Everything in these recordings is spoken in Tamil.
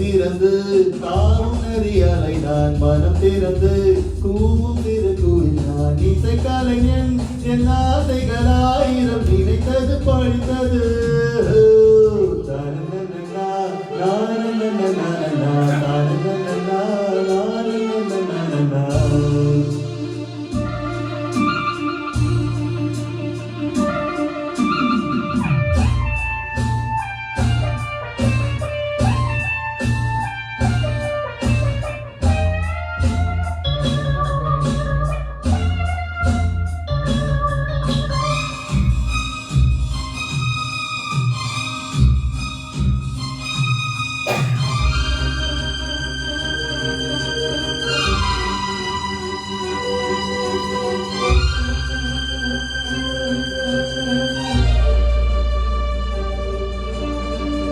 திறந்து காணும் நெறியலை நான் மனம் திறந்து கூவும் திரு கூவில் நான் இசை கலைஞன் என் ஆசைகள் ஆயிரம் நினைத்தது பழித்தது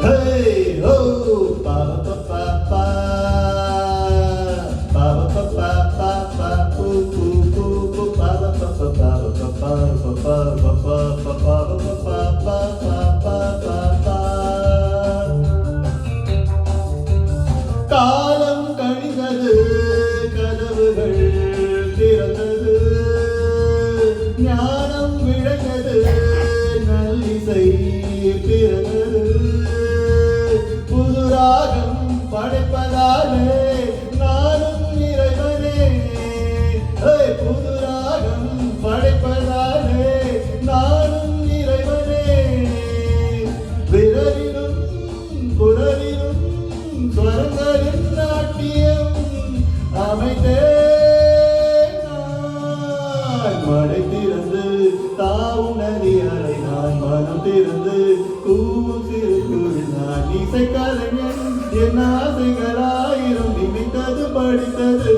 Hey ho, ba ba ba ba ba ba ba ba ba ba boo boo boo boo ba ba ba ba ba ba ba ba ba ba ba ba ba ba ba ba. காலம் கழிந்தது கதவுகள் திறந்தது ஞானம் விளைந்தது நல்லிசை பிறந்தது புதுராகம் படைப்பதாலே நானும் இறைவனே புதுராகம் படைப்பதாலே நானும் இறைவனே விரலிலும் குரலிலும் ஸ்வரங்களின் நாட்டியம் அமைத்தே நான் மழை திறந்து தாவும் நதிகளை நான் மனம் திறந்து கூவும் சிறு கூறில் நான் இசை கலைஞன் என் ஆசைகள் ஆயிரம் நினைத்தது படித்தது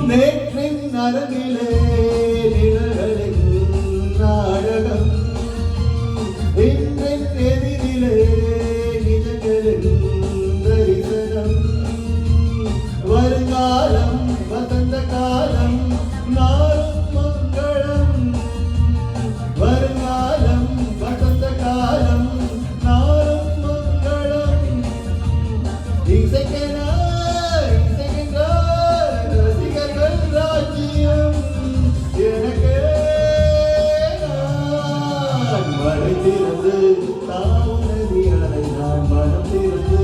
நேற்றின் அரங்கிலே நிழல்களின் நாடகம் இன்றின் எதிரிலே நிஜங்களின் தரிசனம் வருங்காலம் வசந்த காலம் நாளும் மங்களம் வருங்காலம் வசந்த காலம் நாளும் மங்களம் இசைக்கென மழை திறந்து தாவும் நதிகளை நான் மனம் திறந்து